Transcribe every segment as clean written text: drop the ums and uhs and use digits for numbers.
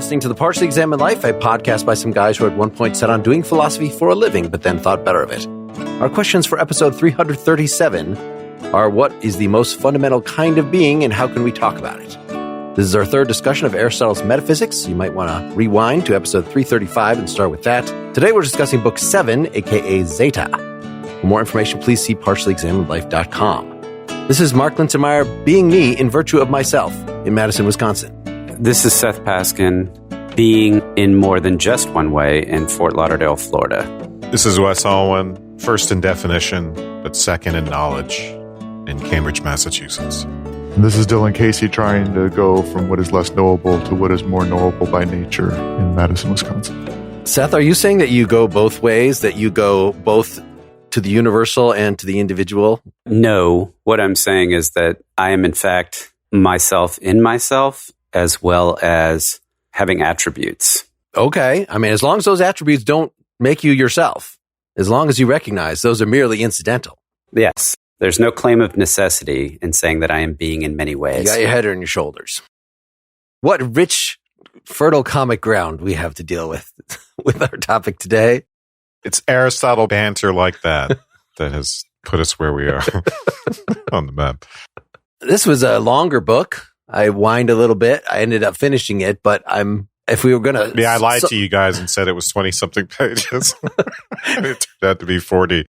listening to The Partially Examined Life, a podcast by some guys who at one point set on doing philosophy for a living, but then thought better of it. Our questions for episode 337 are, what is the most fundamental kind of being and how can we talk about it? This is our third discussion of Aristotle's Metaphysics. You might want to rewind to episode 335 and start with that. Today we're discussing book 7, aka Zeta. For more information, please see partiallyexaminedlife.com. This is Mark Linsenmeyer, being me in virtue of myself in Madison, Wisconsin. This is Seth Paskin, being in more than just one way in Fort Lauderdale, Florida. This is Wes Alwyn, first in definition, but second in knowledge in Cambridge, Massachusetts. And this is Dylan Casey trying to go from what is less knowable to what is more knowable by nature in Madison, Wisconsin. Seth, are you saying that you go both ways, that you go both to the universal and to the individual? No, what I'm saying is that I am in fact myself in myself, as well as having attributes. Okay. I mean, as long as those attributes don't make you yourself, as long as you recognize those are merely incidental. Yes. There's no claim of necessity in saying that I am being in many ways. You got your head on your shoulders. What rich, fertile comic ground we have to deal with our topic today. It's Aristotle banter like that that has put us where we are on the map. This was a longer book. I whined a little bit. I ended up finishing it, but if we were going to... Yeah, I lied to you guys and said it was 20-something pages. It turned out to be 40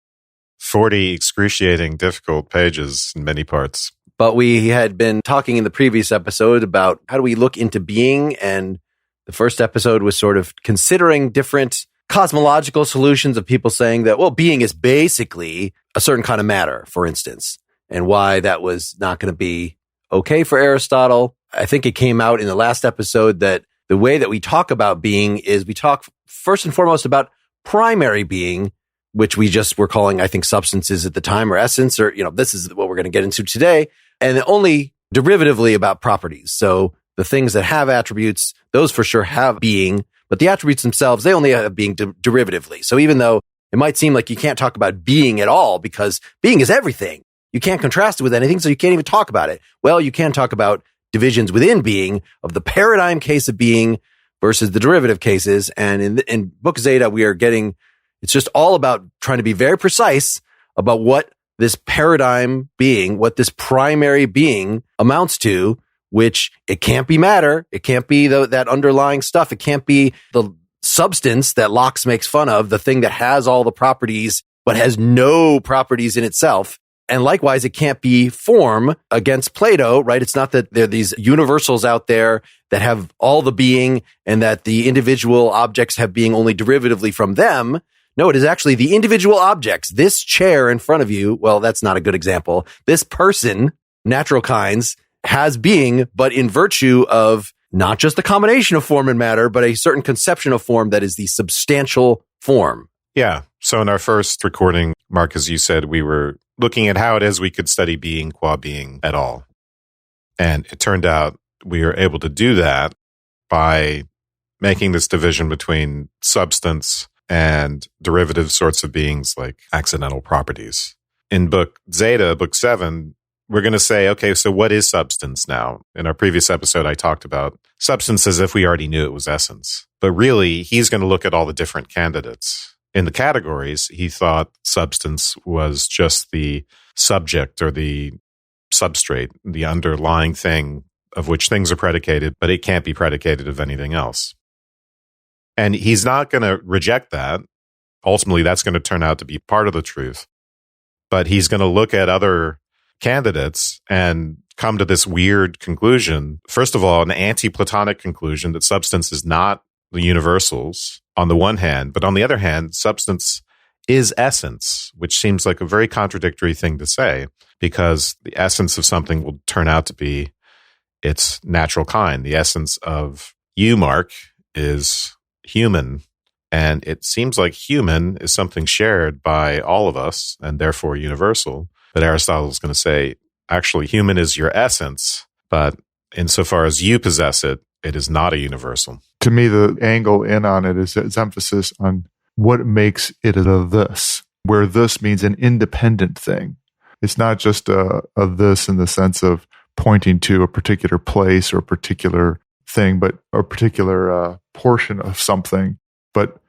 excruciating, difficult pages in many parts. But we had been talking in the previous episode about how do we look into being, and the first episode was sort of considering different cosmological solutions of people saying that, well, being is basically a certain kind of matter, for instance, and why that was not going to be okay for Aristotle. I think it came out in the last episode that the way that we talk about being is we talk first and foremost about primary being, which we just were calling, I think, substances at the time, or essence, or, this is what we're going to get into today, and only derivatively about properties. So the things that have attributes, those for sure have being, but the attributes themselves, they only have being derivatively. So even though it might seem like you can't talk about being at all because being is everything, you can't contrast it with anything, so you can't even talk about it. Well, you can talk about divisions within being of the paradigm case of being versus the derivative cases. And in book Zeta, we are getting, it's just all about trying to be very precise about what this paradigm being, what this primary being amounts to, which it can't be matter. It can't be that underlying stuff. It can't be the substance that Locke makes fun of, the thing that has all the properties, but has no properties in itself. And likewise, it can't be form against Plato, right? It's not that there are these universals out there that have all the being and that the individual objects have being only derivatively from them. No, it is actually the individual objects. This chair in front of you, well, that's not a good example. This person, natural kinds, has being, but in virtue of not just the combination of form and matter, but a certain conception of form that is the substantial form. Yeah. So in our first recording, Mark, as you said, we were looking at how it is we could study being qua being at all. And it turned out we were able to do that by making this division between substance and derivative sorts of beings like accidental properties. In book Zeta, book 7, we're going to say, okay, so what is substance now? In our previous episode, I talked about substance as if we already knew it was essence. But really, he's going to look at all the different candidates. In the categories, he thought substance was just the subject or the substrate, the underlying thing of which things are predicated, but it can't be predicated of anything else. And he's not going to reject that. Ultimately, that's going to turn out to be part of the truth. But he's going to look at other candidates and come to this weird conclusion. First of all, an anti-Platonic conclusion that substance is not the universals on the one hand, but on the other hand, substance is essence, which seems like a very contradictory thing to say, because the essence of something will turn out to be its natural kind. The essence of you, Mark, is human. And it seems like human is something shared by all of us and therefore universal. But Aristotle is going to say, actually, human is your essence, but insofar as you possess it, it is not a universal. To me, the angle in on it is its emphasis on what makes it a this, where this means an independent thing. It's not just a this in the sense of pointing to a particular place or a particular thing, but a particular portion of something. But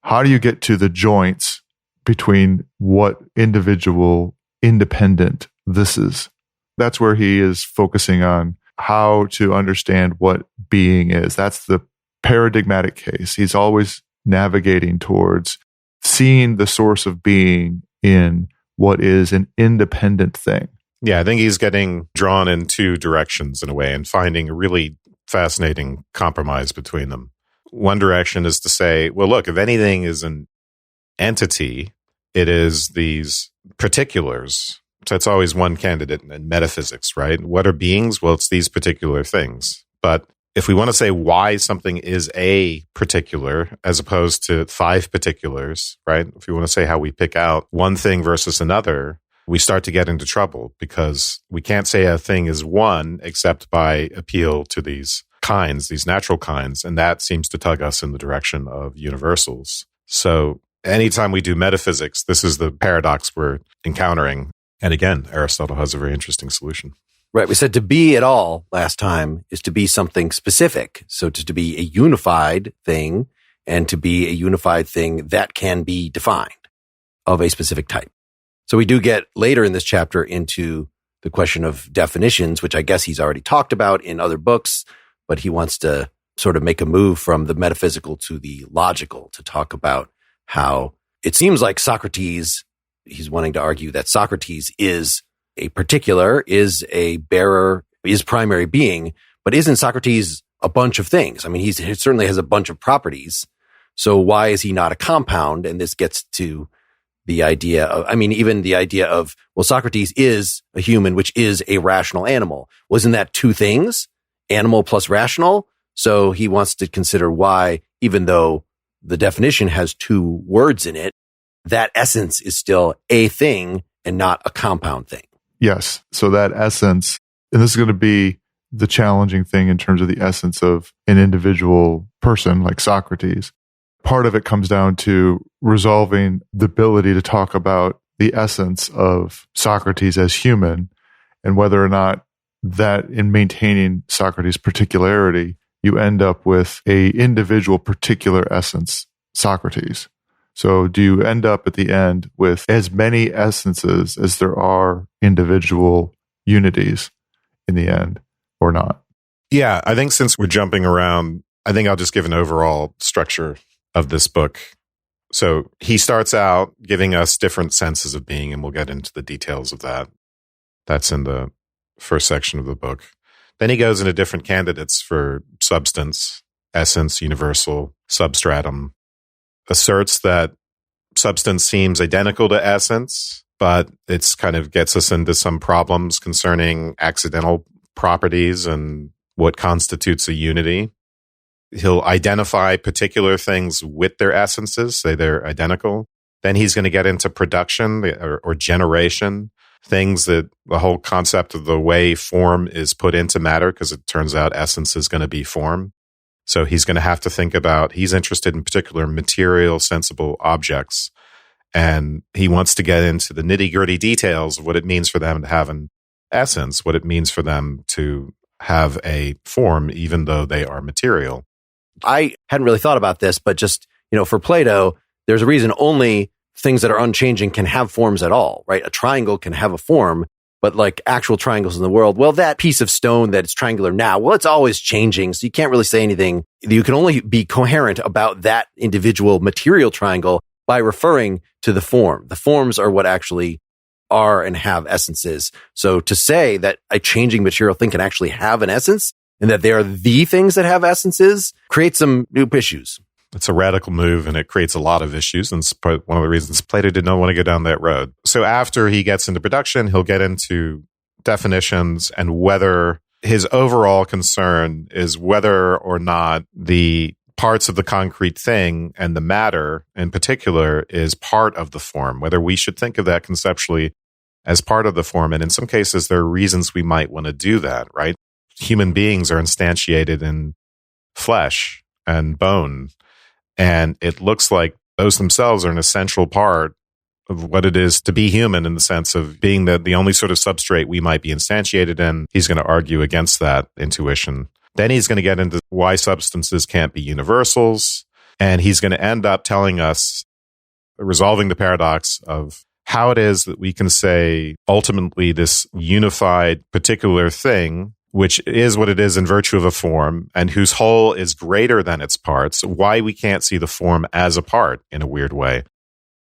how do you get to the joints between what individual independent this is? That's where he is focusing on how to understand what being is. That's the paradigmatic case. He's always navigating towards seeing the source of being in what is an independent thing. Yeah, I think he's getting drawn in two directions in a way and finding a really fascinating compromise between them. One direction is to say, well, look, if anything is an entity, it is these particulars. So it's always one candidate in metaphysics, right? What are beings? Well, it's these particular things. But if we want to say why something is a particular as opposed to five particulars, right? If we want to say how we pick out one thing versus another, we start to get into trouble because we can't say a thing is one except by appeal to these kinds, these natural kinds. And that seems to tug us in the direction of universals. So anytime we do metaphysics, this is the paradox we're encountering. And again, Aristotle has a very interesting solution. Right. We said to be at all last time is to be something specific. So to be a unified thing and to be a unified thing that can be defined of a specific type. So we do get later in this chapter into the question of definitions, which I guess he's already talked about in other books, but he wants to sort of make a move from the metaphysical to the logical to talk about how it seems like Socrates, he's wanting to argue that Socrates is a particular, is a bearer, is primary being, but isn't Socrates a bunch of things? I mean, he certainly has a bunch of properties. So why is he not a compound? And this gets to the idea of, I mean, even the idea of, well, Socrates is a human, which is a rational animal. Wasn't that two things? Animal plus rational? So he wants to consider why, even though the definition has two words in it, that essence is still a thing and not a compound thing. Yes. So that essence, and this is going to be the challenging thing in terms of the essence of an individual person like Socrates. Part of it comes down to resolving the ability to talk about the essence of Socrates as human and whether or not that in maintaining Socrates' particularity, you end up with a individual particular essence, Socrates. So do you end up at the end with as many essences as there are individual unities in the end or not? Yeah, I think since we're jumping around, I think I'll just give an overall structure of this book. So he starts out giving us different senses of being, and we'll get into the details of that. That's in the first section of the book. Then he goes into different candidates for substance, essence, universal, substratum, asserts that substance seems identical to essence, but it's kind of gets us into some problems concerning accidental properties and what constitutes a unity. He'll identify particular things with their essences, say they're identical. Then he's going to get into production or generation, things that the whole concept of the way form is put into matter, because it turns out essence is going to be form. So he's going to have to think about, he's interested in particular material, sensible objects. And he wants to get into the nitty-gritty details of what it means for them to have an essence, what it means for them to have a form, even though they are material. I hadn't really thought about this, but just, for Plato, there's a reason only things that are unchanging can have forms at all, right? A triangle can have a form, but like actual triangles in the world, well, that piece of stone that is triangular now, well, it's always changing. So you can't really say anything. You can only be coherent about that individual material triangle by referring to the form. The forms are what actually are and have essences. So to say that a changing material thing can actually have an essence and that they are the things that have essences creates some new issues. It's a radical move and it creates a lot of issues. And it's one of the reasons Plato did not want to go down that road. So after he gets into production, he'll get into definitions and whether his overall concern is whether or not the parts of the concrete thing and the matter in particular is part of the form, whether we should think of that conceptually as part of the form. And in some cases, there are reasons we might want to do that, right? Human beings are instantiated in flesh and bone. And it looks like those themselves are an essential part of what it is to be human in the sense of being the only sort of substrate we might be instantiated in. He's going to argue against that intuition. Then he's going to get into why substances can't be universals. And he's going to end up telling us, resolving the paradox of how it is that we can say ultimately this unified particular thing, which is what it is in virtue of a form and whose whole is greater than its parts, why we can't see the form as a part in a weird way.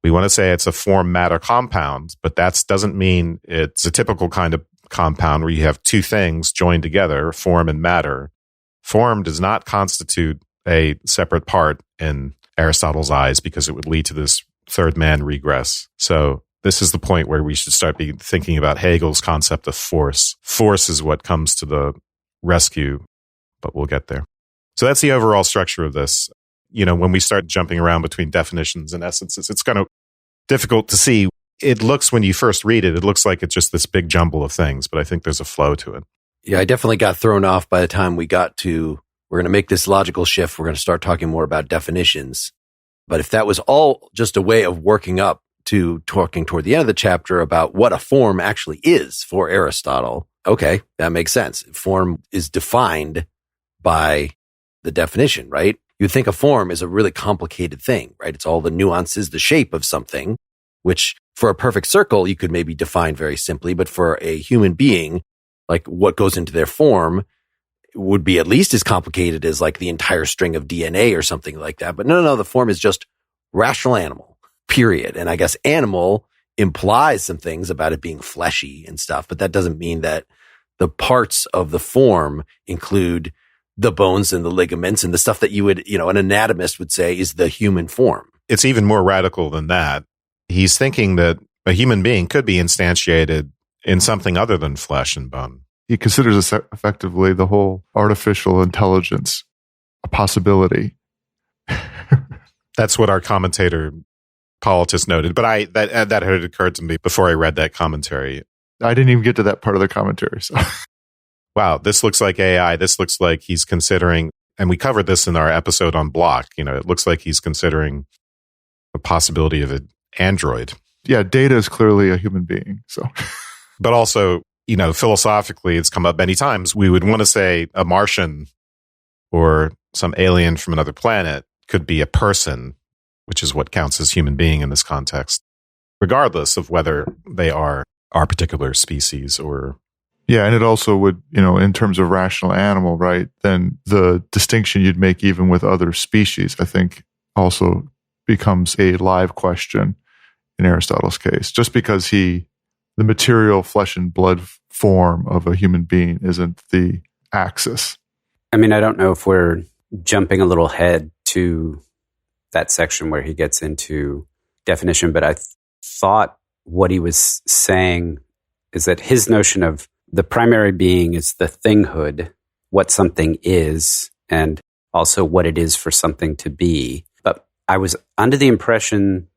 We want to say it's a form matter compound, but that doesn't mean it's a typical kind of compound where you have two things joined together, form and matter. Form does not constitute a separate part in Aristotle's eyes because it would lead to this third man regress. So this is the point where we should start thinking about Hegel's concept of force. Force is what comes to the rescue, but we'll get there. So that's the overall structure of this. You know, when we start jumping around between definitions and essences, it's kind of difficult to see. It looks, when you first read it, it looks like it's just this big jumble of things, but I think there's a flow to it. Yeah, I definitely got thrown off by the time we got to, we're going to make this logical shift. We're going to start talking more about definitions. But if that was all just a way of working up to talking toward the end of the chapter about what a form actually is for Aristotle, okay, that makes sense. Form is defined by the definition, right? You'd think a form is a really complicated thing, right? It's all the nuances, the shape of something, which for a perfect circle, you could maybe define very simply. But for a human being, like what goes into their form would be at least as complicated as like the entire string of DNA or something like that. But no, the form is just rational animal, period. And I guess animal implies some things about it being fleshy and stuff, but that doesn't mean that the parts of the form include the bones and the ligaments and the stuff that you would, you know, an anatomist would say is the human form. It's even more radical than that. He's thinking that a human being could be instantiated in something other than flesh and bone. He considers this effectively the whole artificial intelligence a possibility. That's what our commentator Politis noted, but that had occurred to me before I read that commentary. I didn't even get to that part of the commentary. So. Wow, this looks like AI. This looks like he's considering, and we covered this in our episode on Block. You know, it looks like he's considering the possibility of an android. Yeah, Data is clearly a human being. So, but also, you know, philosophically, it's come up many times. We would want to say a Martian or some alien from another planet could be a person, which is what counts as human being in this context, regardless of whether they are our particular species or... Yeah, and it also would, you know, in terms of rational animal, right, then the distinction you'd make even with other species, I think, also becomes a live question in Aristotle's case. Just because the material flesh and blood form of a human being isn't the axis. I mean, I don't know if we're jumping a little ahead to that section where he gets into definition, but I thought what he was saying is that his notion of the primary being is the thinghood, what something is, and also what it is for something to be. But I was under the impression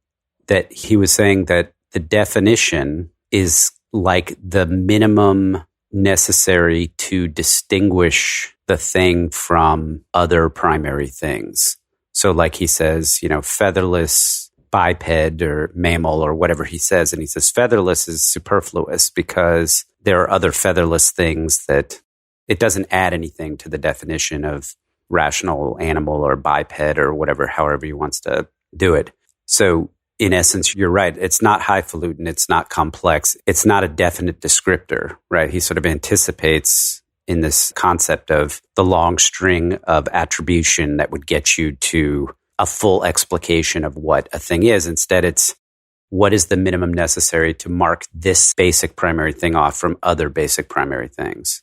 that he was saying that the definition is like the minimum necessary to distinguish the thing from other primary things. So like he says, you know, featherless biped or mammal or whatever he says. And he says featherless is superfluous because there are other featherless things that it doesn't add anything to the definition of rational animal or biped or whatever, however he wants to do it. So in essence, you're right. It's not highfalutin. It's not complex. It's not a definite descriptor, right? He sort of anticipates in this concept of the long string of attribution that would get you to a full explication of what a thing is. Instead, it's what is the minimum necessary to mark this basic primary thing off from other basic primary things.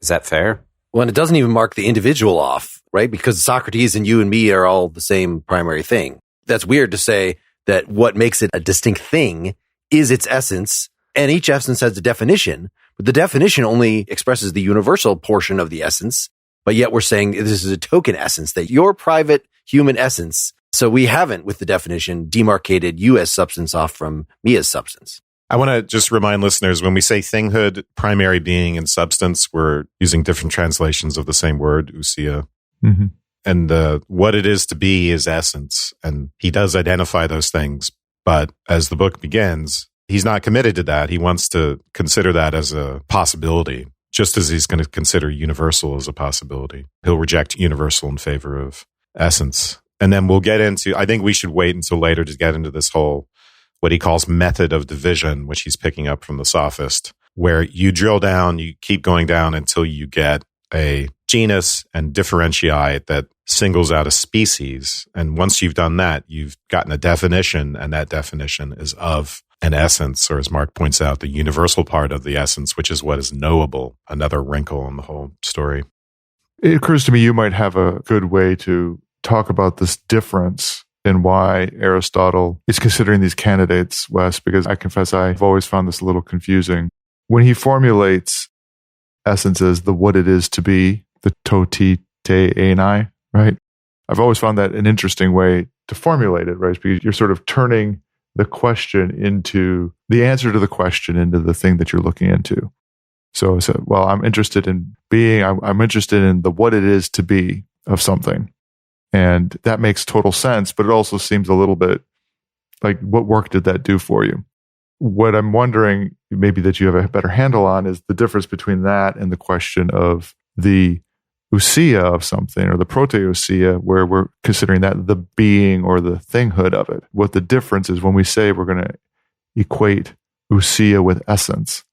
Is that fair? Well, and it doesn't even mark the individual off, right? Because Socrates and you and me are all the same primary thing. That's weird to say that what makes it a distinct thing is its essence, and each essence has a definition, but the definition only expresses the universal portion of the essence, but yet we're saying this is a token essence, that your private human essence. So we haven't, with the definition, demarcated you as substance off from me as substance. I want to just remind listeners, when we say thinghood, primary being, and substance, we're using different translations of the same word, ousia. Mm-hmm. And what it is to be is essence. And he does identify those things. But as the book begins, he's not committed to that. He wants to consider that as a possibility. just as he's going to consider universal as a possibility. He'll reject universal in favor of essence. And then we'll get into, I think we should wait until later to get into this whole, what he calls method of division, which he's picking up from the sophist, where you drill down, you keep going down until you get a genus and differentiate that singles out a species. And once you've done that, you've gotten a definition, and that definition is of an essence, or as Mark points out, the universal part of the essence, which is what is knowable, another wrinkle in the whole story. It occurs to me you might have a good way to talk about this difference in why Aristotle is considering these candidates, Wes, because I confess I've always found this a little confusing. When he formulates essence as the what it is to be, the to ti te enai, right? I've always found that an interesting way to formulate it, right? Because you're sort of turning the question into the answer to the question into the thing that you're looking into. So well, I'm interested in being, I'm interested in the what it is to be of something. And that makes total sense, but it also seems a little bit like, what work did that do for you? What I'm wondering, maybe that you have a better handle on, is the difference between that and the question of the ousia of something, or the proteousia, where we're considering that the being or the thinghood of it. What the difference is when we say we're going to equate ousia with essence.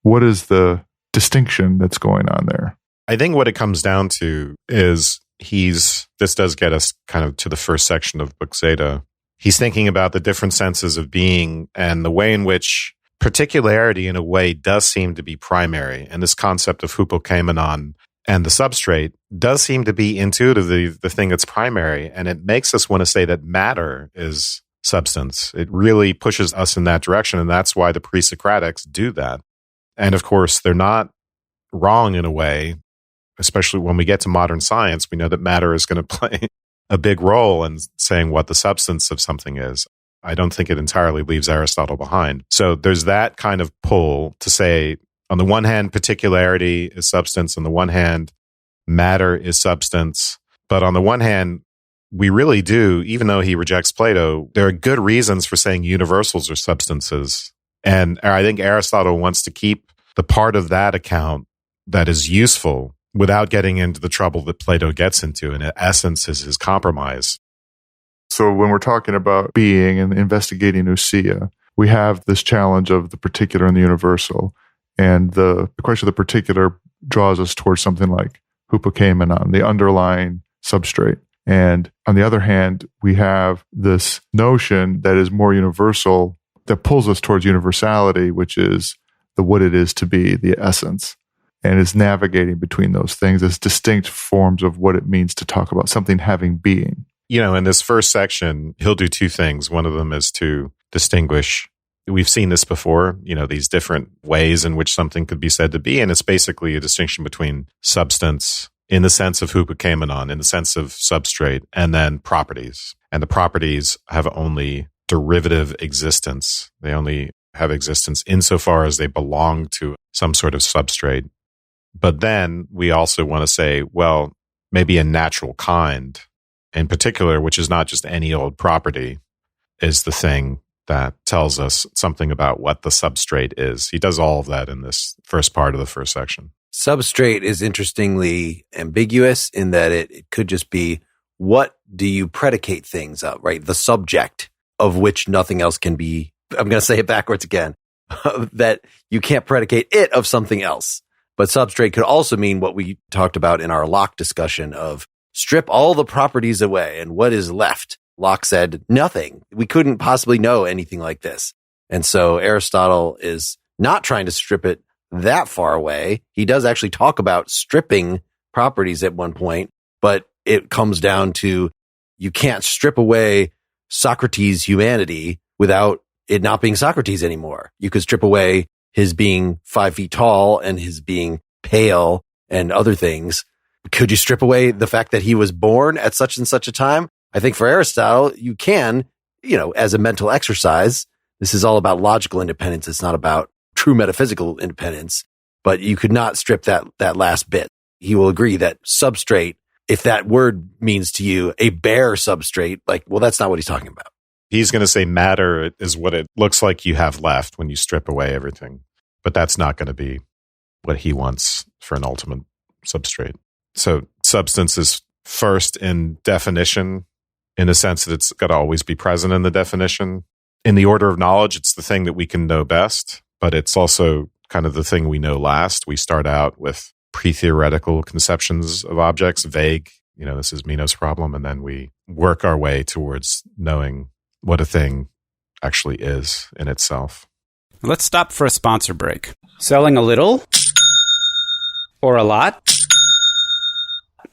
What is the distinction that's going on there? I think what it comes down to is this does get us kind of to the first section of book Zeta. He's thinking about the different senses of being and the way in which particularity, in a way, does seem to be primary. And this concept of hypokaimenon and the substrate does seem to be intuitively the thing that's primary. And it makes us want to say that matter is substance. It really pushes us in that direction. And that's why the pre-Socratics do that. And of course, they're not wrong in a way, especially when we get to modern science. We know that matter is going to play a big role in saying what the substance of something is. I don't think it entirely leaves Aristotle behind. So there's that kind of pull to say, on the one hand, particularity is substance. On the one hand, matter is substance. But on the one hand, we really do, even though he rejects Plato, there are good reasons for saying universals are substances. And I think Aristotle wants to keep the part of that account that is useful without getting into the trouble that Plato gets into. And in essence, is his compromise. So when we're talking about being and investigating ousia, we have this challenge of the particular and the universal. And the question of the particular draws us towards something like hypokaimenon, the underlying substrate. And on the other hand, we have this notion that is more universal, that pulls us towards universality, which is the what it is to be, the essence. And is navigating between those things as distinct forms of what it means to talk about something having being. You know, in this first section, he'll do two things. One of them is to distinguish. We've seen this before, you know, these different ways in which something could be said to be. And it's basically a distinction between substance in the sense of hypokaimenon, in the sense of substrate, and then properties. And the properties have only derivative existence. They only have existence insofar as they belong to some sort of substrate. But then we also want to say, well, maybe a natural kind in particular, which is not just any old property, is the thing that tells us something about what the substrate is. He does all of that in this first part of the first section. Substrate is interestingly ambiguous in that it could just be, what do you predicate things of, right? The subject of which nothing else can be. I'm going to say it backwards again, that you can't predicate it of something else. But substrate could also mean what we talked about in our Locke discussion of strip all the properties away and what is left. Locke said nothing. We couldn't possibly know anything like this. And so Aristotle is not trying to strip it that far away. He does actually talk about stripping properties at one point, but it comes down to you can't strip away Socrates' humanity without it not being Socrates anymore. You could strip away his being 5 feet tall and his being pale and other things. Could you strip away the fact that he was born at such and such a time? I think for Aristotle, you can, you know, as a mental exercise. This is all about logical independence. It's not about true metaphysical independence, but you could not strip that last bit. He will agree that substrate, if that word means to you a bare substrate, like, well, that's not what he's talking about. He's going to say matter is what it looks like you have left when you strip away everything. But that's not going to be what he wants for an ultimate substrate. So substance is first in definition, in the sense that it's got to always be present in the definition. In the order of knowledge, it's the thing that we can know best, but it's also kind of the thing we know last. We start out with pre-theoretical conceptions of objects, vague, this is Meno's problem, and then we work our way towards knowing what a thing actually is in itself. Let's stop for a sponsor break. Selling a little or a lot?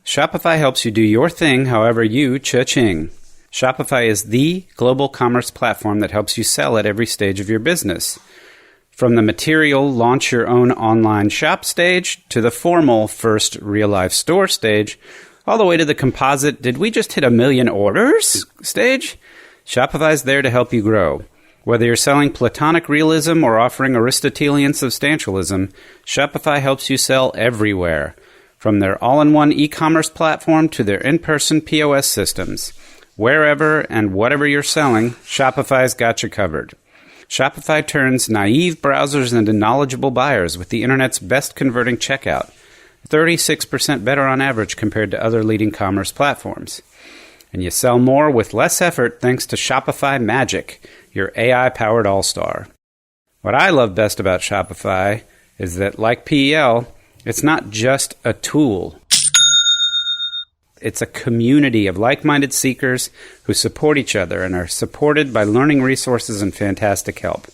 Shopify helps you do your thing however you cha-ching. Shopify is the global commerce platform that helps you sell at every stage of your business. From the material launch your own online shop stage to the formal first real-life store stage, all the way to the composite did we just hit 1 million orders stage? Shopify's there to help you grow. Whether you're selling Platonic realism or offering Aristotelian substantialism, Shopify helps you sell everywhere. From their all-in-one e-commerce platform to their in-person POS systems. Wherever and whatever you're selling, Shopify's got you covered. Shopify turns naive browsers into knowledgeable buyers with the internet's best converting checkout. 36% better on average compared to other leading commerce platforms. And you sell more with less effort thanks to Shopify Magic, your AI-powered all-star. What I love best about Shopify is that, like PEL, it's not just a tool. It's a community of like-minded seekers who support each other and are supported by learning resources and fantastic help.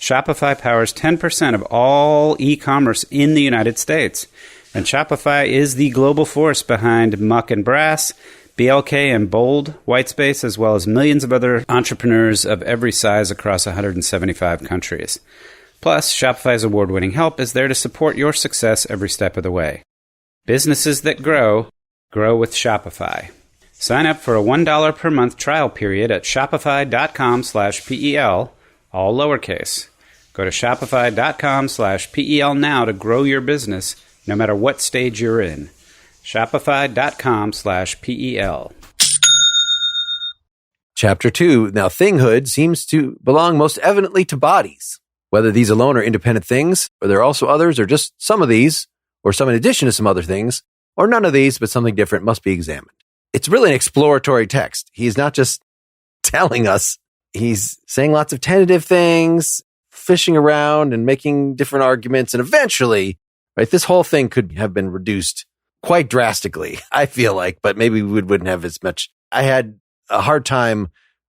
Shopify powers 10% of all e-commerce in the United States. And Shopify is the global force behind Muck and Brass, BLK and Bold, Whitespace, as well as millions of other entrepreneurs of every size across 175 countries. Plus, Shopify's award-winning help is there to support your success every step of the way. Businesses that grow, grow with Shopify. Sign up for a $1 per month trial period at shopify.com/PEL, all lowercase. Go to shopify.com/PEL now to grow your business, no matter what stage you're in. Shopify.com/PEL. Chapter 2. Now, thinghood seems to belong most evidently to bodies. Whether these alone are independent things, or there are also others, or just some of these, or some in addition to some other things, or none of these, but something different must be examined. It's really an exploratory text. He's not just telling us. He's saying lots of tentative things, fishing around and making different arguments. And eventually, right, this whole thing could have been reduced quite drastically, I feel like, but maybe we wouldn't have as much. I had a hard time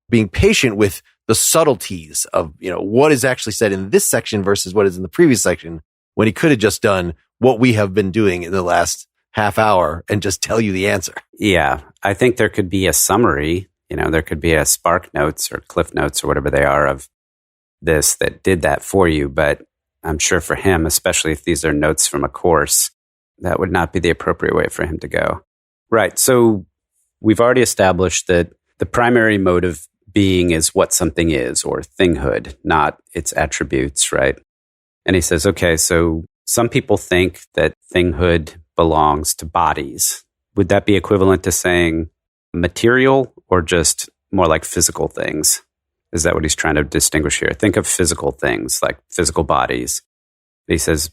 being patient with the subtleties of, what is actually said in this section versus what is in the previous section, when he could have just done what we have been doing in the last half hour and just tell you the answer. Yeah, I think there could be a summary, there could be a Spark Notes or Cliff Notes or whatever they are of this that did that for you. But I'm sure for him, especially if these are notes from a course, that would not be the appropriate way for him to go. Right. So we've already established that the primary mode of being is what something is, or thinghood, not its attributes, right? And he says, okay, so some people think that thinghood belongs to bodies. Would that be equivalent to saying material or just more like physical things? Is that what he's trying to distinguish here? Think of physical things like physical bodies. He says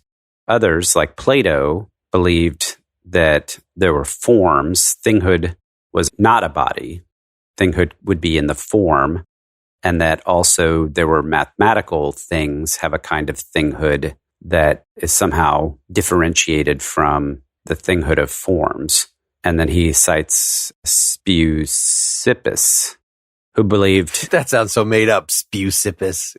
others, like Plato, believed that there were forms. Thinghood was not a body. Thinghood would be in the form. And that also there were mathematical things have a kind of thinghood that is somehow differentiated from the thinghood of forms. And then he cites Speusippus, who believed... That sounds so made up, Speusippus.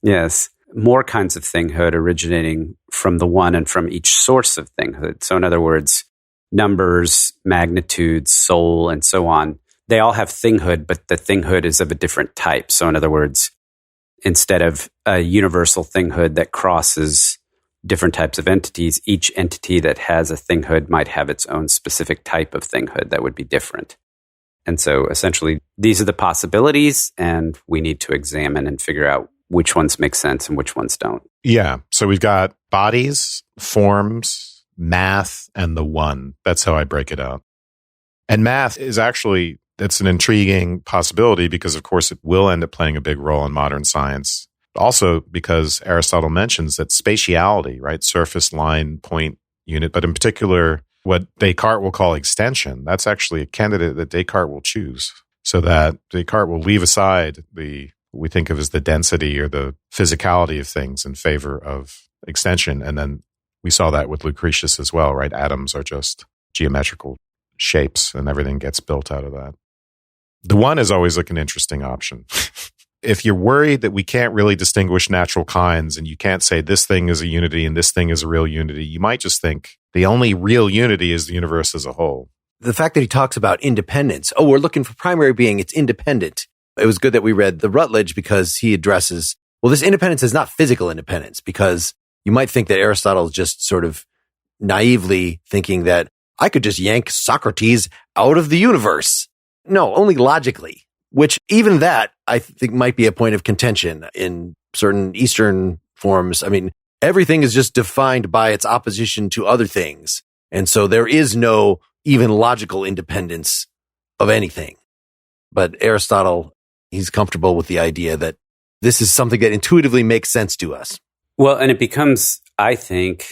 Yes. More kinds of thinghood originating from the one and from each source of thinghood. So in other words, numbers, magnitudes, soul, and so on, they all have thinghood, but the thinghood is of a different type. So in other words, instead of a universal thinghood that crosses different types of entities, each entity that has a thinghood might have its own specific type of thinghood that would be different. And so essentially, these are the possibilities, and we need to examine and figure out which ones make sense and which ones don't. Yeah. So we've got bodies, forms, math, and the one. That's how I break it out. And math is actually, it's an intriguing possibility because, of course, it will end up playing a big role in modern science. Also because Aristotle mentions that spatiality, right? Surface, line, point, unit, but in particular, what Descartes will call extension, that's actually a candidate that Descartes will choose. So that Descartes will leave aside we think of as the density or the physicality of things in favor of extension. And then we saw that with Lucretius as well, right? Atoms are just geometrical shapes and everything gets built out of that. The one is always like an interesting option. If you're worried that we can't really distinguish natural kinds and you can't say this thing is a unity and this thing is a real unity, you might just think the only real unity is the universe as a whole. The fact that he talks about independence, we're looking for primary being, it's independent. It was good that we read the Rutledge because he addresses, this independence is not physical independence, because you might think that Aristotle is just sort of naively thinking that I could just yank Socrates out of the universe. No, only logically. Which even that, I think, might be a point of contention in certain Eastern forms. I mean, everything is just defined by its opposition to other things. And so there is no even logical independence of anything. But Aristotle, he's comfortable with the idea that this is something that intuitively makes sense to us. Well, and it becomes, I think,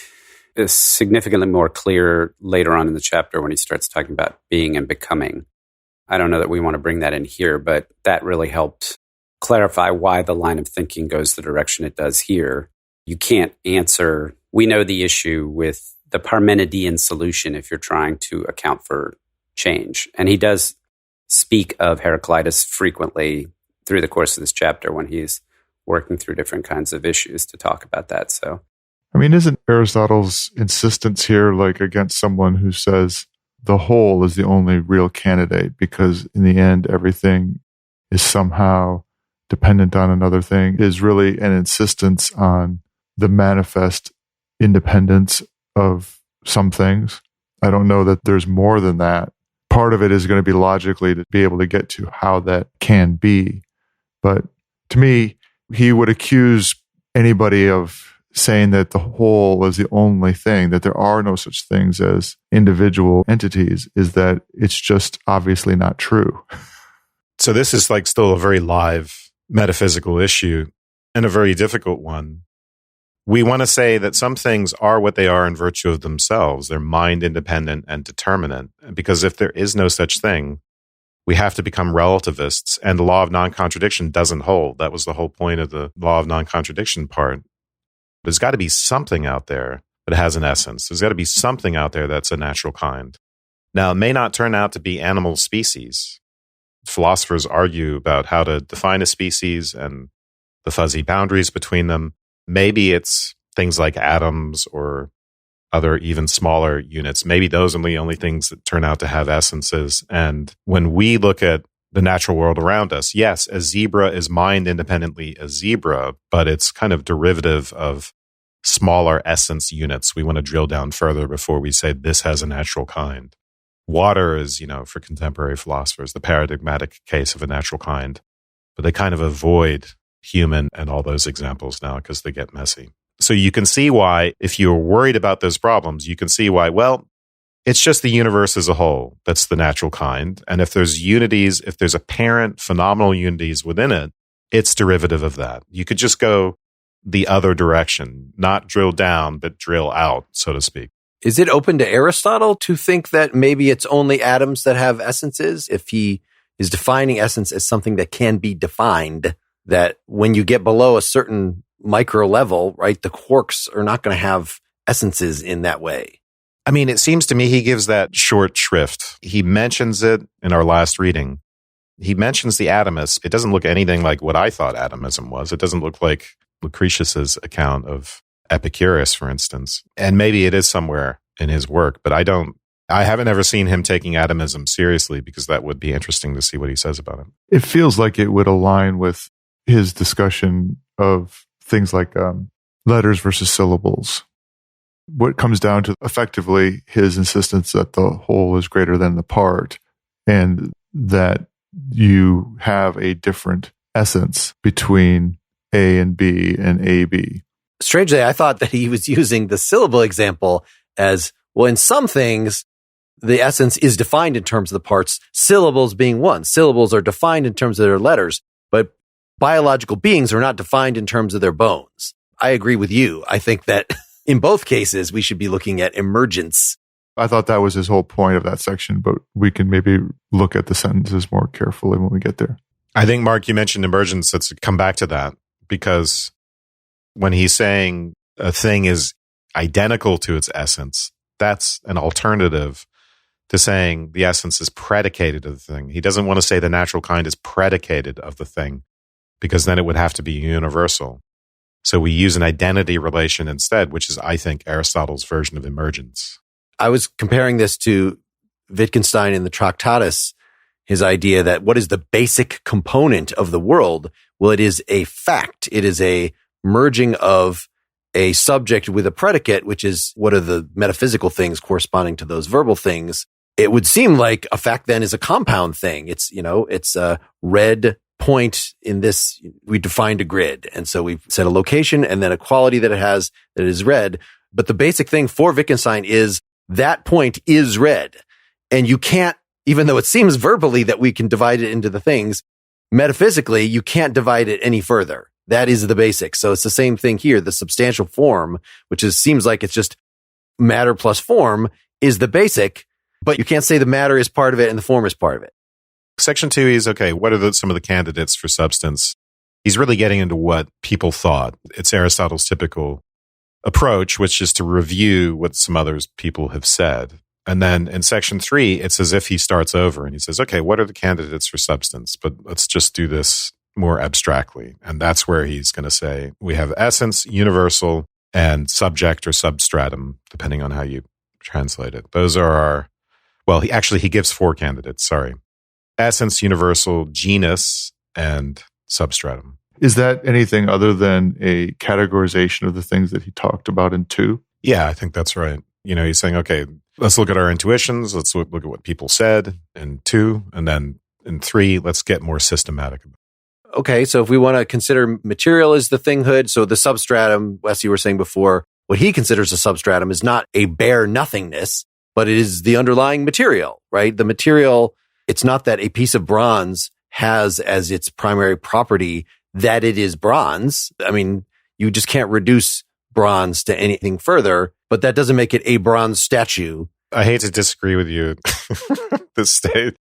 significantly more clear later on in the chapter when he starts talking about being and becoming. I don't know that we want to bring that in here, but that really helped clarify why the line of thinking goes the direction it does here. You can't answer, we know the issue with the Parmenidean solution if you're trying to account for change. And he does speak of Heraclitus frequently through the course of this chapter when he's working through different kinds of issues to talk about that. So, I mean, isn't Aristotle's insistence here like against someone who says the whole is the only real candidate because in the end, everything is somehow dependent on another thing, is really an insistence on the manifest independence of some things? I don't know that there's more than that. Part of it is going to be logically to be able to get to how that can be. But to me, he would accuse anybody of saying that the whole is the only thing, that there are no such things as individual entities, is that it's just obviously not true. So this is like still a very live metaphysical issue and a very difficult one. We want to say that some things are what they are in virtue of themselves. They're mind independent and determinate. Because if there is no such thing, we have to become relativists, and the law of non-contradiction doesn't hold. That was the whole point of the law of non-contradiction part. There's got to be something out there that has an essence. There's got to be something out there that's a natural kind. Now, it may not turn out to be animal species. Philosophers argue about how to define a species and the fuzzy boundaries between them. Maybe it's things like atoms or other even smaller units. Maybe those are the only things that turn out to have essences. And when we look at the natural world around us, yes, a zebra is mind independently a zebra, but it's kind of derivative of smaller essence units. We want to drill down further before we say this has a natural kind. Water is, for contemporary philosophers, the paradigmatic case of a natural kind, but they kind of avoid human and all those examples now because they get messy. So you can see why, if you're worried about those problems, you can see why, it's just the universe as a whole that's the natural kind. And if there's unities, if there's apparent phenomenal unities within it, it's derivative of that. You could just go the other direction, not drill down, but drill out, so to speak. Is it open to Aristotle to think that maybe it's only atoms that have essences? If he is defining essence as something that can be defined, that when you get below a certain micro level, right, the quarks are not going to have essences in that way. I mean, it seems to me he gives that short shrift. He mentions it in our last reading. He mentions the atomists. It doesn't look anything like what I thought atomism was. It doesn't look like Lucretius's account of Epicurus, for instance. And maybe it is somewhere in his work, but I haven't ever seen him taking atomism seriously, because that would be interesting to see what he says about it. It feels like it would align with his discussion of things like letters versus syllables. What comes down to effectively his insistence that the whole is greater than the part, and that you have a different essence between A and B and AB. Strangely, I thought that he was using the syllable example as, in some things, the essence is defined in terms of the parts, syllables being one. Syllables are defined in terms of their letters, but biological beings are not defined in terms of their bones. I agree with you. I think that in both cases, we should be looking at emergence. I thought that was his whole point of that section, but we can maybe look at the sentences more carefully when we get there. I think, Mark, you mentioned emergence. Let's come back to that, because when he's saying a thing is identical to its essence, that's an alternative to saying the essence is predicated of the thing. He doesn't want to say the natural kind is predicated of the thing, because then it would have to be universal. So we use an identity relation instead, which is, I think, Aristotle's version of emergence. I was comparing this to Wittgenstein in the Tractatus, his idea that what is the basic component of the world? Well, it is a fact. It is a merging of a subject with a predicate, which is what are the metaphysical things corresponding to those verbal things. It would seem like a fact then is a compound thing. It's a red point in this. We defined a grid. And so we've set a location and then a quality that it has that is red. But the basic thing for Wittgenstein is that point is red. And you can't, even though it seems verbally that we can divide it into the things, metaphysically, you can't divide it any further. That is the basic. So it's the same thing here. The substantial form, which seems like it's just matter plus form, is the basic, but you can't say the matter is part of it and the form is part of it. Section 2 is, okay, what are some of the candidates for substance? He's really getting into what people thought. It's Aristotle's typical approach, which is to review what some other people have said. And then in section 3, it's as if he starts over and he says, okay, what are the candidates for substance? But let's just do this more abstractly. And that's where he's going to say, we have essence, universal, and subject or substratum, depending on how you translate it. Those are he gives 4 candidates, sorry. Essence, universal, genus, and substratum. Is that anything other than a categorization of the things that he talked about in 2? Yeah, I think that's right. He's saying, okay, let's look at our intuitions. Let's look at what people said in 2. And then in 3, let's get more systematic. Okay, so if we want to consider material as the thinghood, so the substratum, Wes, you were saying before, what he considers a substratum is not a bare nothingness, but it is the underlying material, right? The material, it's not that a piece of bronze has as its primary property that it is bronze. I mean, you just can't reduce bronze to anything further, but that doesn't make it a bronze statue. I hate to disagree with you at this stage.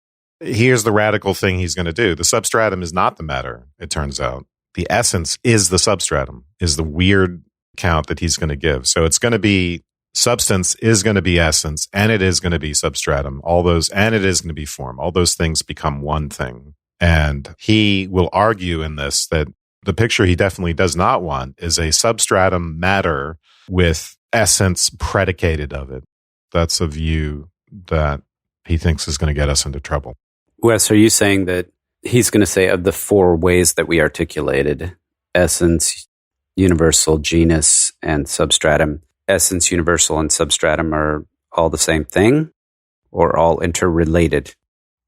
Here's the radical thing he's going to do. The substratum is not the matter, it turns out. The essence is the substratum, is the weird count that he's going to give. So it's going to be substance is going to be essence, and it is going to be substratum. And it is going to be form. All those things become one thing. And he will argue in this that the picture he definitely does not want is a substratum matter with essence predicated of it. That's a view that he thinks is going to get us into trouble. Wes, are you saying that he's going to say of the 4 ways that we articulated, essence, universal, genus, and substratum, essence, universal, and substratum are all the same thing or all interrelated?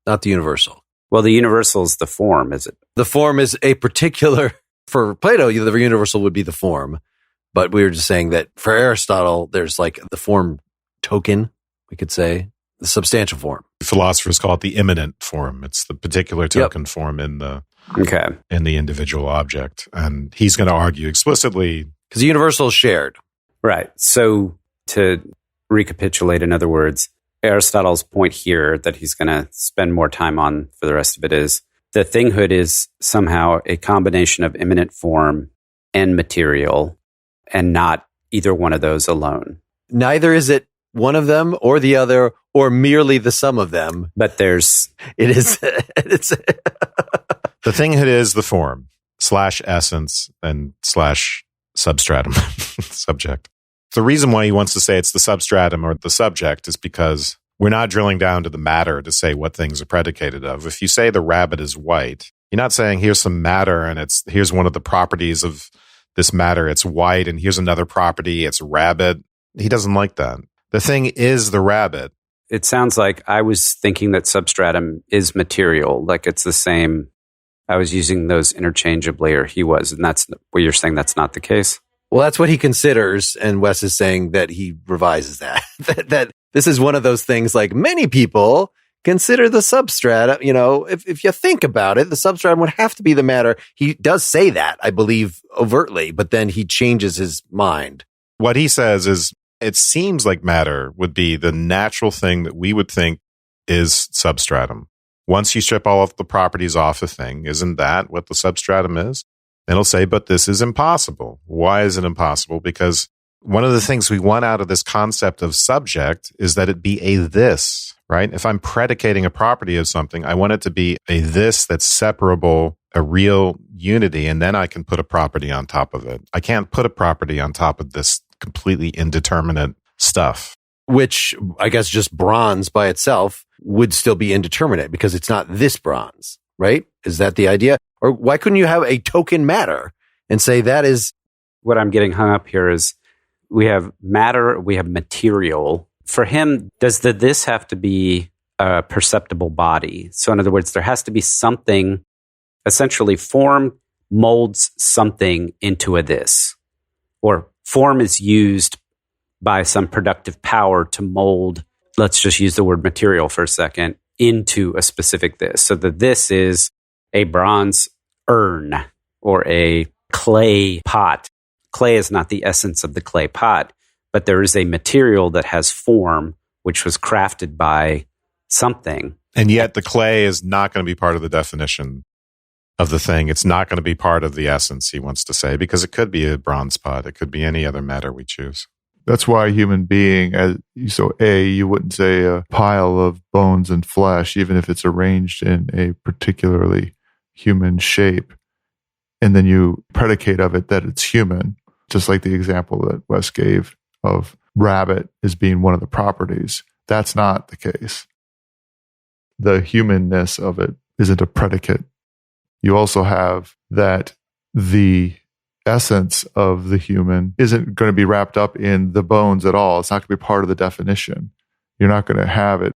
Not the universal. Well, the universal is the form, is it? The form is a particular, for Plato, the universal would be the form. But we were just saying that for Aristotle, there's like the form token, we could say, the substantial form. Philosophers call it the immanent form. It's the particular token form in the individual object. And he's going to argue explicitly. Because the universal is shared. Right. So to recapitulate, in other words, Aristotle's point here that he's going to spend more time on for the rest of it is the thinghood is somehow a combination of immanent form and material and not either one of those alone. Neither is it one of them or the other or merely the sum of them. But it's the thinghood is the form / essence and / substratum subject. The reason why he wants to say it's the substratum or the subject is because we're not drilling down to the matter to say what things are predicated of. If you say the rabbit is white, you're not saying here's some matter and here's one of the properties of this matter, it's white, and here's another property, it's rabbit. He doesn't like that. The thing is the rabbit. It sounds like I was thinking that substratum is material, like it's the same. I was using those interchangeably, or he was, and that's what you're saying. That's not the case. Well, that's what he considers, and Wes is saying that he revises that. that this is one of those things like many people consider the substrate. If you think about it, the substrate would have to be the matter. He does say that, I believe, overtly, but then he changes his mind. What he says is, it seems like matter would be the natural thing that we would think is substratum. Once you strip all of the properties off a thing, isn't that what the substratum is? And he'll say, but this is impossible. Why is it impossible? Because one of the things we want out of this concept of subject is that it be a this, right? If I'm predicating a property of something, I want it to be a this that's separable, a real unity, and then I can put a property on top of it. I can't put a property on top of this completely indeterminate stuff. Which I guess just bronze by itself would still be indeterminate because it's not this bronze, right? Is that the idea? Or why couldn't you have a token matter and say that is... What I'm getting hung up here is we have matter, we have material. For him, does the this have to be a perceptible body? So in other words, there has to be something, essentially form molds something into a this. Or form is used by some productive power to mold, let's just use the word material for a second, into a specific this. So the this is a bronze urn or a clay pot. Clay is not the essence of the clay pot, but there is a material that has form, which was crafted by something. And yet the clay is not going to be part of the definition of the thing. It's not going to be part of the essence, he wants to say, because it could be a bronze pot. It could be any other matter we choose. That's why a human being, you wouldn't say a pile of bones and flesh, even if it's arranged in a particularly human shape. And then you predicate of it that it's human, just like the example that Wes gave of rabbit as being one of the properties. That's not the case. The humanness of it isn't a predicate. You also have that the essence of the human isn't going to be wrapped up in the bones at all. It's not going to be part of the definition. You're not going to have it.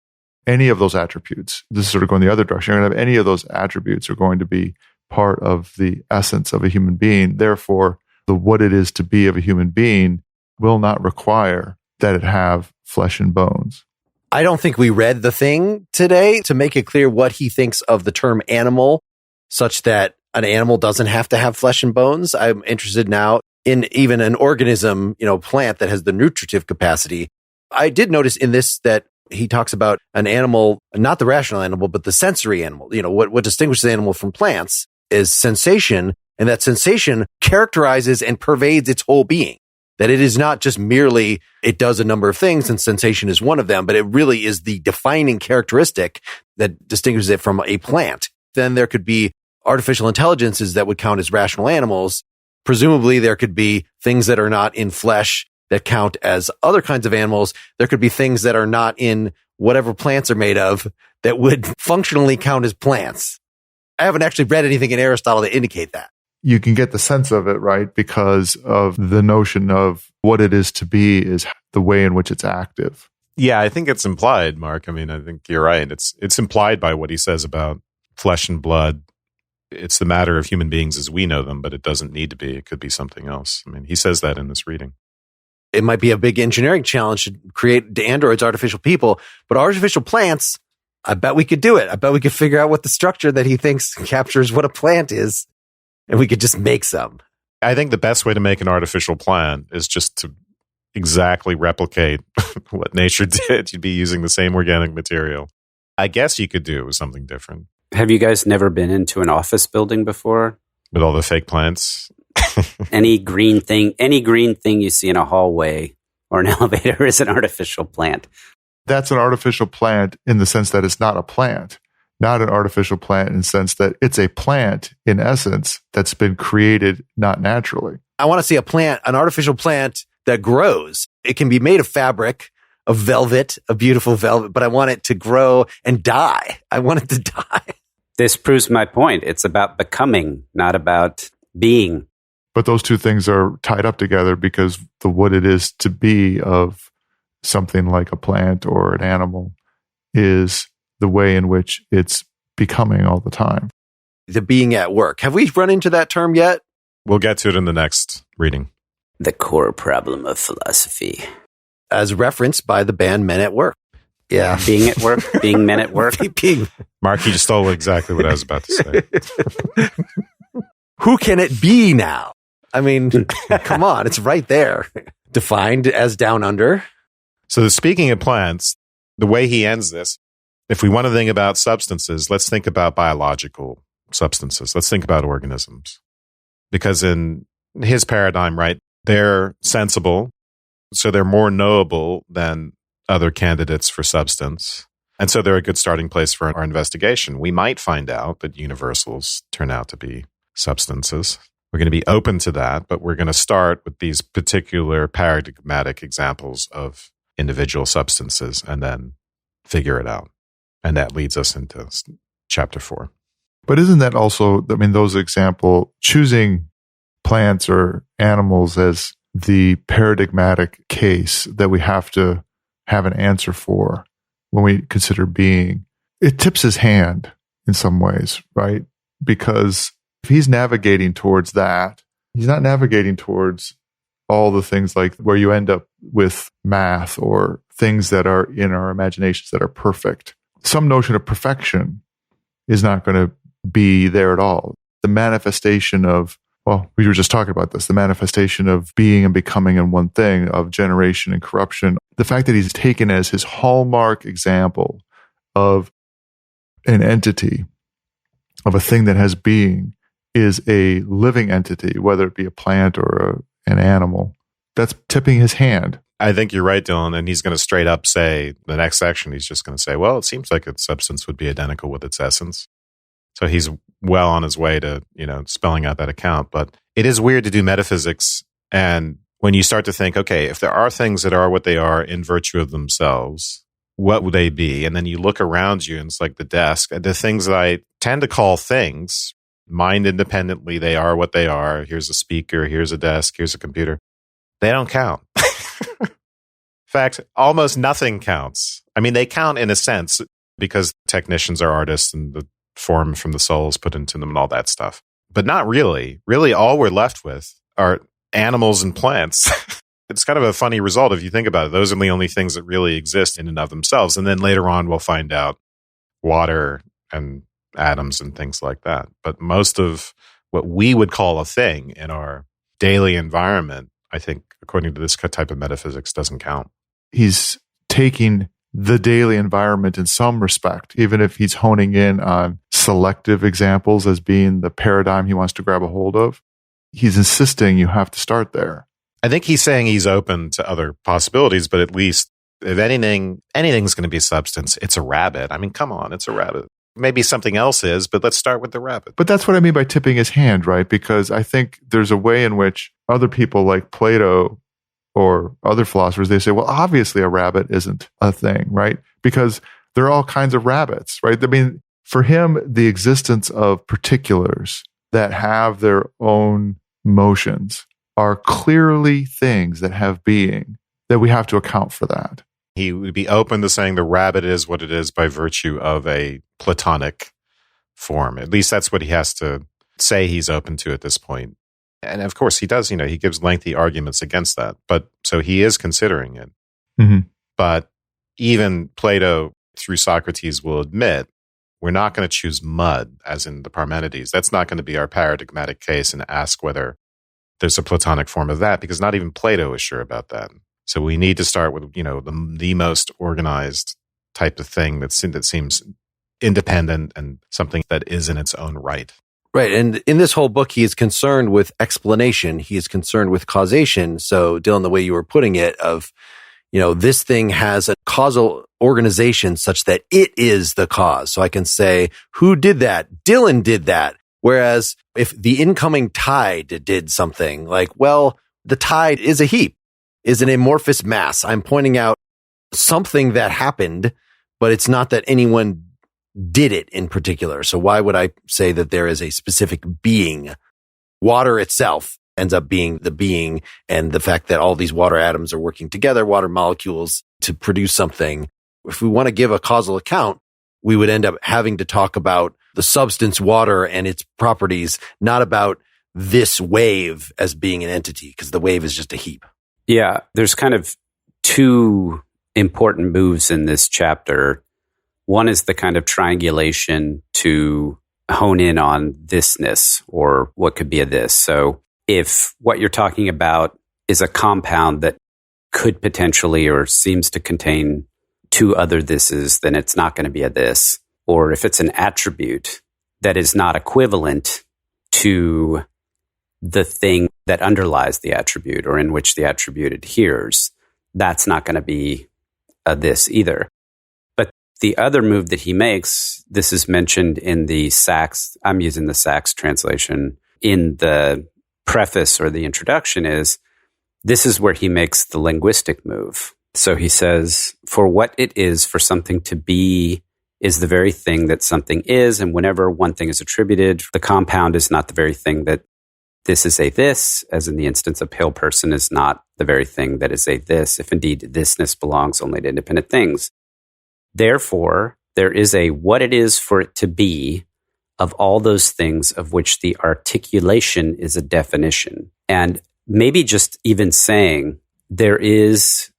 Any of those attributes, this is sort of going the other direction, you're going to have any of those attributes are going to be part of the essence of a human being. Therefore, the what it is to be of a human being will not require that it have flesh and bones. I don't think we read the thing today to make it clear what he thinks of the term animal, such that an animal doesn't have to have flesh and bones. I'm interested now in even an organism, plant that has the nutritive capacity. I did notice in this that he talks about an animal, not the rational animal, but the sensory animal. What distinguishes the animal from plants is sensation, and that sensation characterizes and pervades its whole being. That it is not just merely, it does a number of things and sensation is one of them, but it really is the defining characteristic that distinguishes it from a plant. Then there could be artificial intelligences that would count as rational animals. Presumably there could be things that are not in flesh that count as other kinds of animals. There could be things that are not in whatever plants are made of that would functionally count as plants. I haven't actually read anything in Aristotle to indicate that. You can get the sense of it, right? Because of the notion of what it is to be is the way in which it's active. Yeah, I think it's implied, Mark. I mean, I think you're right. It's implied by what he says about flesh and blood. It's the matter of human beings as we know them, but it doesn't need to be. It could be something else. I mean, he says that in this reading. It might be a big engineering challenge to create androids, artificial people, but artificial plants, I bet we could do it. I bet we could figure out what the structure that he thinks captures what a plant is, and we could just make some. I think the best way to make an artificial plant is just to exactly replicate what nature did. You'd be using the same organic material. I guess you could do it with something different. Have you guys never been into an office building before? With all the fake plants? Any green thing you see in a hallway or an elevator is an artificial plant. That's an artificial plant in the sense that it's not a plant. Not an artificial plant in the sense that it's a plant in essence that's been created not naturally. I want to see an artificial plant that grows. It can be made of fabric, of velvet, a beautiful velvet, but I want it to grow and die. I want it to die. This proves my point. It's about becoming, not about being. But those two things are tied up together because the what it is to be of something like a plant or an animal is the way in which it's becoming all the time. The being at work. Have we run into that term yet? We'll get to it in the next reading. The core problem of philosophy. As referenced by the band Men at Work. Yeah. Being at work, being men at work. Mark, you just stole exactly what I was about to say. Who can it be now? I mean, come on, it's right there. Defined as down under. So speaking of plants, the way he ends this, if we want to think about substances, let's think about biological substances. Let's think about organisms. Because in his paradigm, right, they're sensible, so they're more knowable than other candidates for substance. And so they're a good starting place for our investigation. We might find out that universals turn out to be substances. We're going to be open to that, but we're going to start with these particular paradigmatic examples of individual substances and then figure it out. And that leads us into chapter 4. But isn't that also, I mean, those example, choosing plants or animals as the paradigmatic case that we have to have an answer for when we consider being, it tips his hand in some ways, right? Because if he's navigating towards that, he's not navigating towards all the things like where you end up with math or things that are in our imaginations that are perfect. Some notion of perfection is not going to be there at all. The manifestation of, well, we were just talking about this, the manifestation of being and becoming in one thing, of generation and corruption. The fact that he's taken as his hallmark example of an entity, of a thing that has being, is a living entity, whether it be a plant or an animal. That's tipping his hand. I think you're right, Dylan. And he's going to straight up say, the next section, he's just going to say, well, it seems like its substance would be identical with its essence. So he's well on his way to, spelling out that account. But it is weird to do metaphysics. And when you start to think, okay, if there are things that are what they are in virtue of themselves, what would they be? And then you look around you and it's like the desk, the things that I tend to call things, mind independently, they are what they are. Here's a speaker, here's a desk, here's a computer. They don't count. In fact, almost nothing counts. I mean, they count in a sense because technicians are artists and the form from the soul is put into them and all that stuff. But not really. Really, all we're left with are animals and plants. It's kind of a funny result if you think about it. Those are the only things that really exist in and of themselves. And then later on, we'll find out water and atoms and things like that. But most of what we would call a thing in our daily environment, I think, according to this type of metaphysics, doesn't count. He's taking the daily environment in some respect, even if he's honing in on selective examples as being the paradigm he wants to grab a hold of. He's insisting you have to start there. I think he's saying he's open to other possibilities, but at least if anything's going to be substance, it's a rabbit. I mean, come on, it's a rabbit. Maybe something else is, but let's start with the rabbit. But that's what I mean by tipping his hand, right? Because I think there's a way in which other people like Plato or other philosophers, they say, well, obviously a rabbit isn't a thing, right? Because there are all kinds of rabbits, right? I mean, for him, the existence of particulars that have their own motions are clearly things that have being, that we have to account for that. He would be open to saying the rabbit is what it is by virtue of a Platonic form. At least that's what he has to say he's open to at this point. And of course he does, he gives lengthy arguments against that. But so he is considering it. Mm-hmm. But even Plato, through Socrates, will admit we're not going to choose mud, as in the Parmenides. That's not going to be our paradigmatic case and ask whether there's a Platonic form of that, because not even Plato is sure about that. So we need to start with, the most organized type of thing that seems independent and something that is in its own right. Right. And in this whole book, he is concerned with explanation. He is concerned with causation. So, Dylan, the way you were putting it of, this thing has a causal organization such that it is the cause. So I can say, who did that? Dylan did that. Whereas if the incoming tide did something like, well, the tide is a heap, is an amorphous mass. I'm pointing out something that happened, but it's not that anyone did it in particular. So why would I say that there is a specific being? Water itself ends up being the being, and the fact that all these water atoms are working together, water molecules, to produce something. If we want to give a causal account, we would end up having to talk about the substance water and its properties, not about this wave as being an entity, because the wave is just a heap. Yeah, there's kind of two important moves in this chapter. One is the kind of triangulation to hone in on thisness, or what could be a this. So if what you're talking about is a compound that could potentially or seems to contain two other thises, then it's not going to be a this. Or if it's an attribute that is not equivalent to the thing that underlies the attribute or in which the attribute adheres, that's not going to be a this either. But the other move that he makes, this is mentioned in the Sachs, I'm using the Sachs translation, in the preface or the introduction, is this is where he makes the linguistic move. So he says, for what it is for something to be is the very thing that something is, and whenever one thing is attributed, the compound is not the very thing that this is a this, as in the instance of pale person is not the very thing that is a this, if indeed thisness belongs only to independent things. Therefore, there is a what it is for it to be of all those things of which the articulation is a definition. And maybe just even saying there is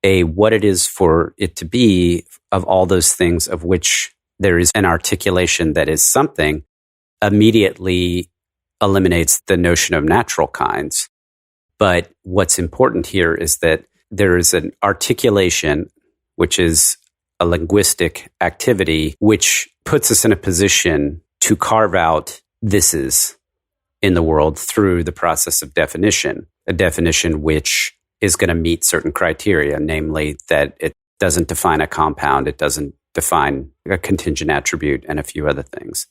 a what it is for it to be of all those things of which there is an articulation that is something immediately eliminates the notion of natural kinds. But what's important here is that there is an articulation, which is a linguistic activity, which puts us in a position to carve out thises in the world through the process of definition, a definition which is going to meet certain criteria, namely that it doesn't define a compound, it doesn't define a contingent attribute, and a few other things.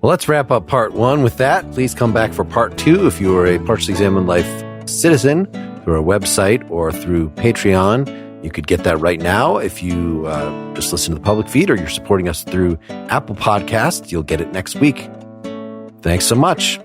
Well, let's wrap up part 1 with that. Please come back for part 2 if you are a Partially Examined Life citizen through our website or through Patreon. You could get that right now if you just listen to the public feed, or you're supporting us through Apple Podcasts. You'll get it next week. Thanks so much.